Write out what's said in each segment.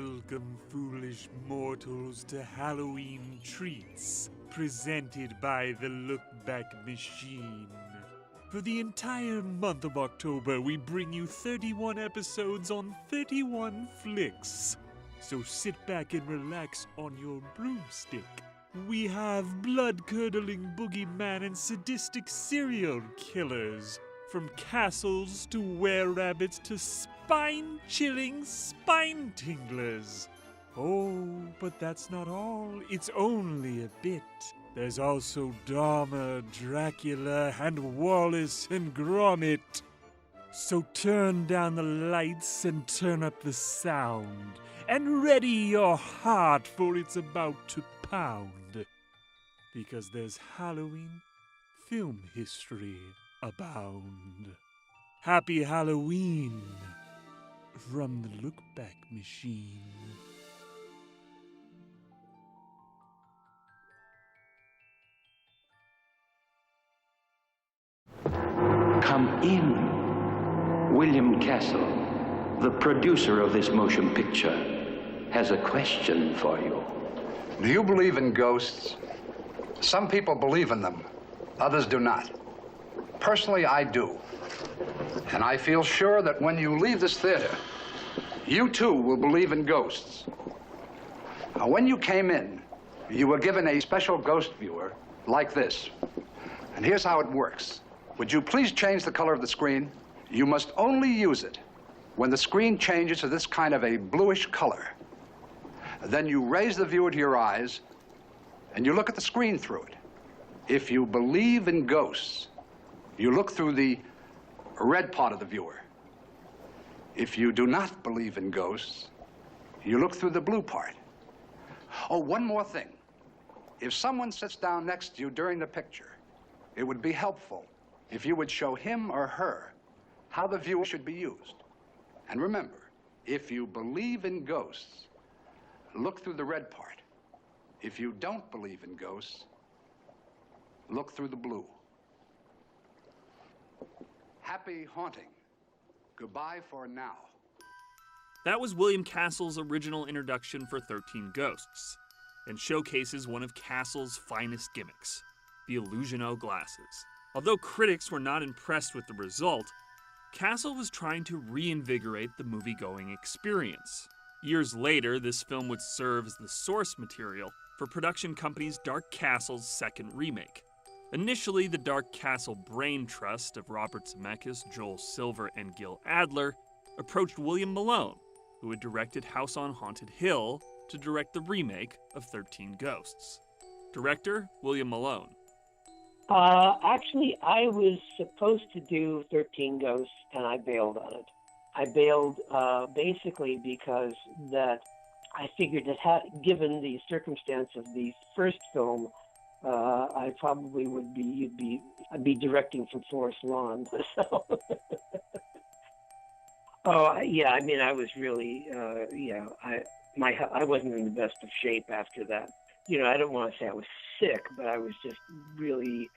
Welcome, foolish mortals, to Halloween treats, presented by the Look Back Machine. For the entire month of October, we bring you 31 episodes on 31 flicks. So sit back and relax on your broomstick. We have blood-curdling boogeyman and sadistic serial killers. From castles to were-rabbits to spine-chilling spine-tinglers. Oh, but that's not all. It's only a bit. There's also Dahmer, Dracula, and Wallace and Gromit. So turn down the lights and turn up the sound. And ready your heart, for it's about to pound. Because there's Halloween film history abound. Happy Halloween from the Look Back Machine. Come in. William Castle, the producer of this motion picture, has a question for you. Do you believe in ghosts? Some people believe in them, others do not. Personally, I do. And I feel sure that when you leave this theater, you too will believe in ghosts. Now, when you came in, you were given a special ghost viewer like this. And here's how it works. Would you please change the color of the screen? You must only use it when the screen changes to this kind of a bluish color. Then you raise the viewer to your eyes and you look at the screen through it. If you believe in ghosts, you look through the red part of the viewer. If you do not believe in ghosts, you look through the blue part. Oh, one more thing. If someone sits down next to you during the picture, it would be helpful if you would show him or her how the viewer should be used. And remember, if you believe in ghosts, look through the red part. If you don't believe in ghosts, look through the blue. Happy haunting. Goodbye for now. That was William Castle's original introduction for 13 Ghosts, and showcases one of Castle's finest gimmicks, the Illusiono glasses. Although critics were not impressed with the result, Castle was trying to reinvigorate the movie-going experience. Years later, this film would serve as the source material for production company's Dark Castle's second remake. Initially, the Dark Castle brain trust of Robert Zemeckis, Joel Silver, and Gil Adler approached William Malone, who had directed House on Haunted Hill, to direct the remake of 13 Ghosts. Director, William Malone. Actually, I was supposed to do 13 Ghosts, and I bailed on it. I bailed basically because that I figured that given the circumstance of the first film, I probably would be, I'd be directing from Forest Lawn. So, yeah, I mean, I was really, I wasn't in the best of shape after that. You know, I don't want to say I was sick, but I was just really,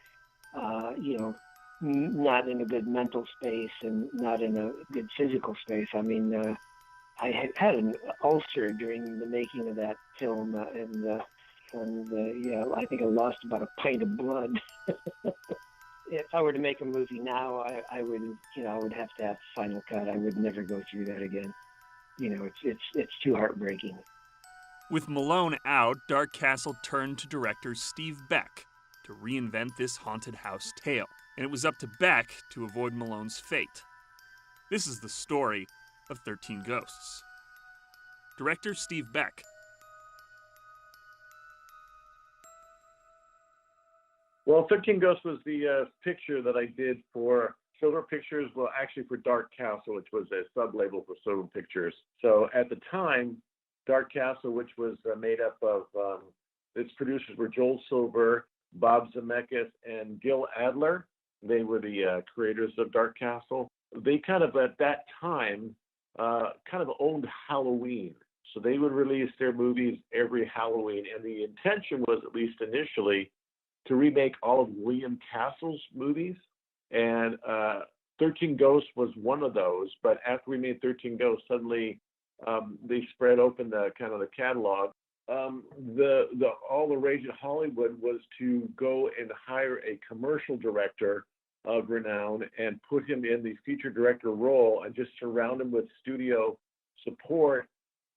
not in a good mental space and not in a good physical space. I mean, I had an ulcer during the making of that film, and I think I lost about a pint of blood. If I were to make a movie now, I would have to have final cut. I would never go through that again. You know, it's too heartbreaking. With Malone out, Dark Castle turned to director Steve Beck to reinvent this haunted house tale, and it was up to Beck to avoid Malone's fate. This is the story of 13 Ghosts. Director Steve Beck. Well, 13 Ghosts was the picture that I did for Silver Pictures, well, actually for Dark Castle, which was a sub-label for Silver Pictures. So at the time, Dark Castle, which was made up of, its producers were Joel Silver, Bob Zemeckis, and Gil Adler. They were the creators of Dark Castle. They kind of, at that time, kind of owned Halloween. So they would release their movies every Halloween. And the intention was, at least initially, to remake all of William Castle's movies. And 13 Ghosts was one of those. But after we made 13 Ghosts, suddenly they spread open the kind of the catalog. All the rage in Hollywood was to go and hire a commercial director of renown and put him in the feature director role and just surround him with studio support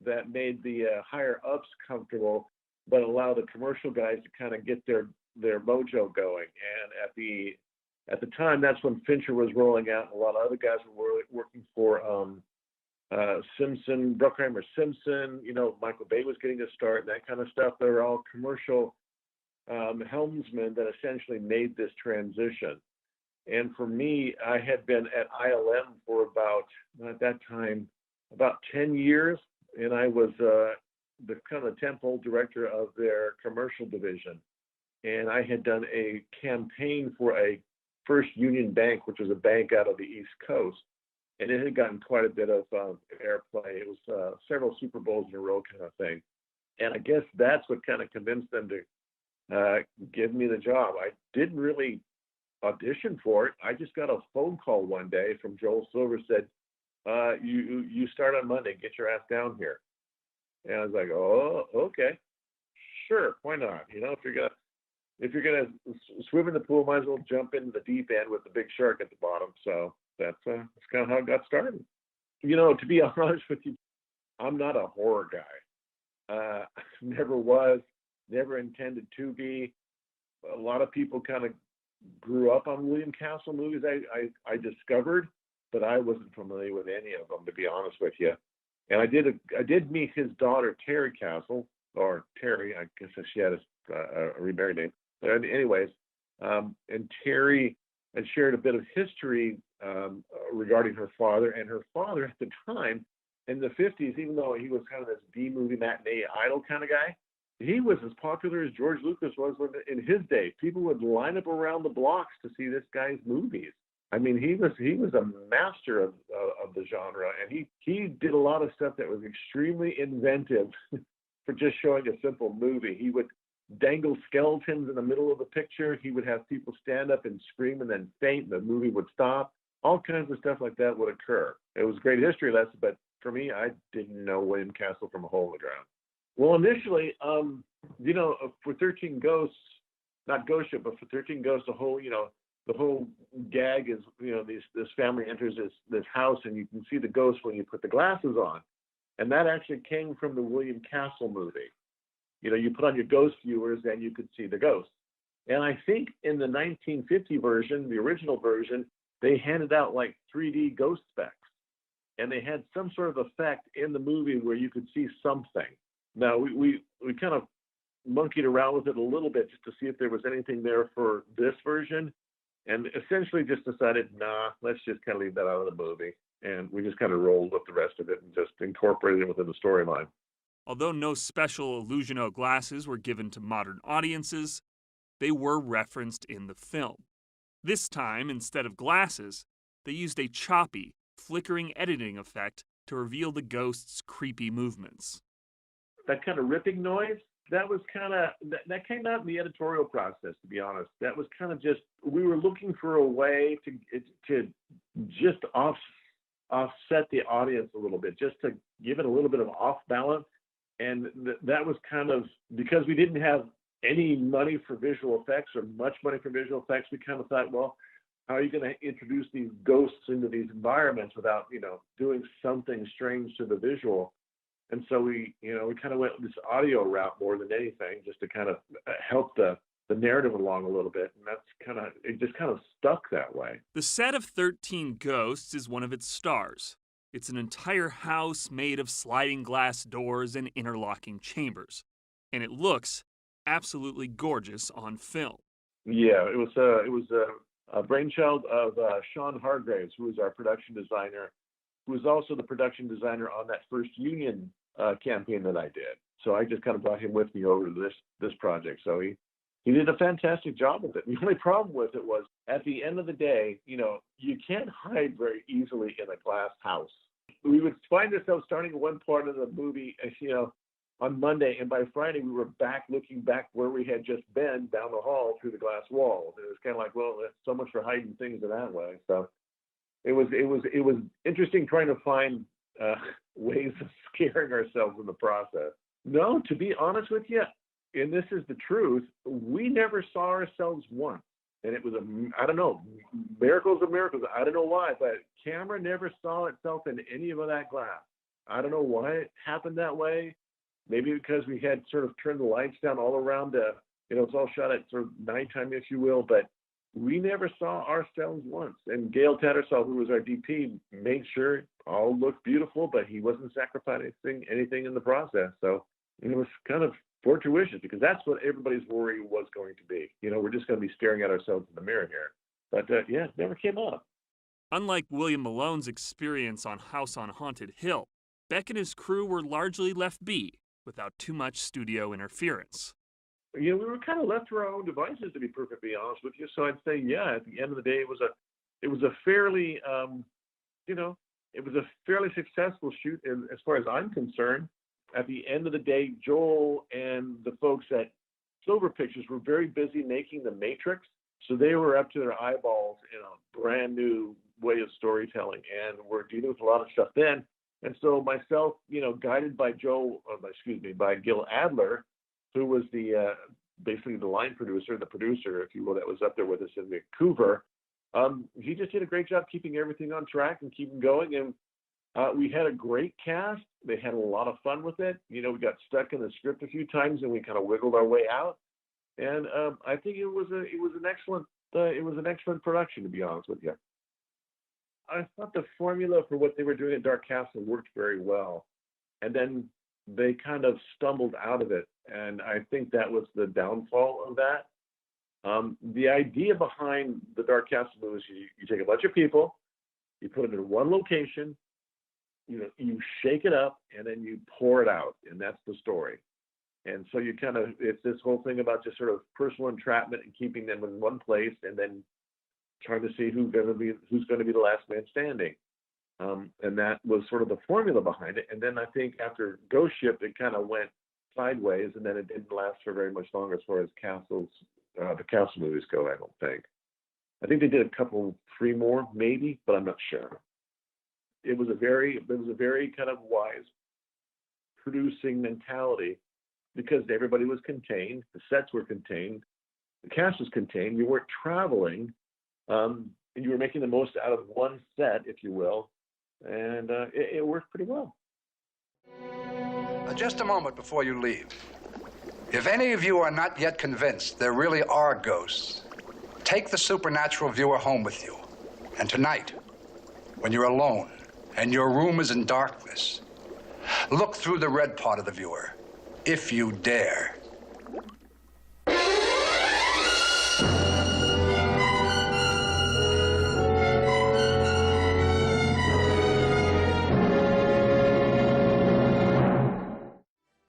that made the higher ups comfortable, but allow the commercial guys to kind of get their mojo going. And at the time, that's when Fincher was rolling out, and a lot of other guys were working for Simpson, Bruckheimer Simpson. Michael Bay was getting a start, and that kind of stuff. They were all commercial helmsmen that essentially made this transition. And for me, I had been at ILM for at that time, about 10 years, and I was the kind of tentpole director of their commercial division. And I had done a campaign for a First Union Bank, which was a bank out of the East Coast. And it had gotten quite a bit of airplay. It was several Super Bowls in a row kind of thing. And I guess that's what kind of convinced them to give me the job. I didn't really audition for it. I just got a phone call one day from Joel Silver, said, you start on Monday, get your ass down here. And I was like, oh, okay, sure, why not? If you're gonna swim in the pool, might as well jump into the deep end with the big shark at the bottom. So that's kind of how it got started. To be honest with you, I'm not a horror guy. Never was, never intended to be. A lot of people kind of grew up on William Castle movies. I discovered, but I wasn't familiar with any of them, to be honest with you. And I did meet his daughter, Terry Castle, or Terry, I guess she had a remarried name. But anyways, and Terry had shared a bit of history regarding her father. And her father at the time, in the 50s, even though he was kind of this B-movie matinee idol kind of guy, he was as popular as George Lucas was in his day. People would line up around the blocks to see this guy's movies. I mean, he was a master of the genre, and he did a lot of stuff that was extremely inventive for just showing a simple movie. He would dangle skeletons in the middle of the picture. He would have people stand up and scream and then faint, and the movie would stop. All kinds of stuff like that would occur. It was a great history lesson, but for me, I didn't know William Castle from a hole in the ground. Well, initially, for 13 Ghosts, not Ghost Ship, but for 13 Ghosts, the whole gag is, this family enters this house, and you can see the ghost when you put the glasses on. And that actually came from the William Castle movie. You put on your ghost viewers, and you could see the ghost. And I think in the 1950 version, the original version, they handed out like 3D ghost specs. And they had some sort of effect in the movie where you could see something. Now, we kind of monkeyed around with it a little bit just to see if there was anything there for this version. And essentially just decided, nah, let's just kind of leave that out of the movie. And we just kind of rolled with the rest of it and just incorporated it within the storyline. Although no special Illusiono glasses were given to modern audiences, they were referenced in the film. This time, instead of glasses, they used a choppy, flickering editing effect to reveal the ghost's creepy movements. That kind of ripping noise, that came out in the editorial process, to be honest. That was kind of just, we were looking for a way to just offset the audience a little bit, just to give it a little bit of off balance. And that was kind of, because we didn't have any money for visual effects or much money for visual effects, we kind of thought, well, how are you going to introduce these ghosts into these environments without, doing something strange to the visual? And so we kind of went this audio route more than anything, just to kind of help the narrative along a little bit. And it just kind of stuck that way. The set of 13 Ghosts is one of its stars. It's an entire house made of sliding glass doors and interlocking chambers. And it looks absolutely gorgeous on film. Yeah, it was a brainchild of Sean Hargraves, who was our production designer, who was also the production designer on that First Union campaign that I did. So I just kind of brought him with me over to this project. So he did a fantastic job with it. The only problem with it was, at the end of the day, you can't hide very easily in a glass house. We would find ourselves starting one part of the movie, on Monday, and by Friday we were looking back where we had just been down the hall through the glass wall. It was kind of like, well, that's so much for hiding things in that way. So it was interesting trying to find ways of scaring ourselves in the process. No, to be honest with you, and this is the truth, we never saw ourselves once. And it was I don't know, miracles of miracles. I don't know why, but camera never saw itself in any of that glass. I don't know why it happened that way. Maybe because we had sort of turned the lights down all around, it's all shot at sort of nighttime, if you will, but we never saw ourselves once. And Gail Tattersall, who was our DP, made sure it all looked beautiful, but he wasn't sacrificing anything in the process. So it was kind of fortuitous, because that's what everybody's worry was going to be. We're just going to be staring at ourselves in the mirror here. But yeah, it never came up. Unlike William Malone's experience on House on Haunted Hill, Beck and his crew were largely left be, without too much studio interference. We were kind of left to our own devices, to be perfectly honest with you. So I'd say, yeah, at the end of the day, it was a fairly, it was a fairly successful shoot as far as I'm concerned. At the end of the day, Joel and the folks at Silver Pictures were very busy making The Matrix, so they were up to their eyeballs in a brand new way of storytelling, and we're dealing with a lot of stuff then. And so myself, guided by by Gil Adler, who was basically the line producer, the producer, if you will, that was up there with us in Vancouver. He just did a great job keeping everything on track and keeping going. And we had a great cast. They had a lot of fun with it. We got stuck in the script a few times, and we kind of wiggled our way out. And I think it was an excellent production, to be honest with you. I thought the formula for what they were doing at Dark Castle worked very well, and then they kind of stumbled out of it, and I think that was the downfall of that. The idea behind the Dark Castle movies, you take a bunch of people, you put them in one location, you shake it up, and then you pour it out, and that's the story. And so it's this whole thing about just sort of personal entrapment and keeping them in one place, and then trying to see who's going to be the last man standing. And that was sort of the formula behind it. And then I think after Ghost Ship, it kind of went sideways, and then it didn't last for very much longer as far as the Castle movies go, I don't think. I think they did three more, maybe, but I'm not sure. It was a very kind of wise producing mentality, because everybody was contained, the sets were contained, the cast was contained, you weren't traveling, and you were making the most out of one set, if you will, and it worked pretty well. Just a moment before you leave. If any of you are not yet convinced there really are ghosts, take the supernatural viewer home with you. And tonight, when you're alone and your room is in darkness, look through the red part of the viewer, if you dare.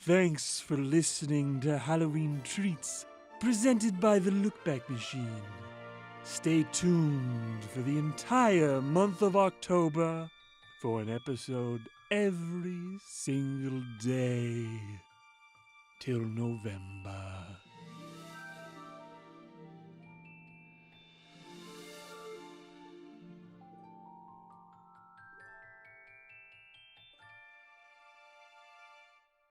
Thanks for listening to Halloween Treats, presented by the Lookback Machine. Stay tuned for the entire month of October for an episode every single day till November.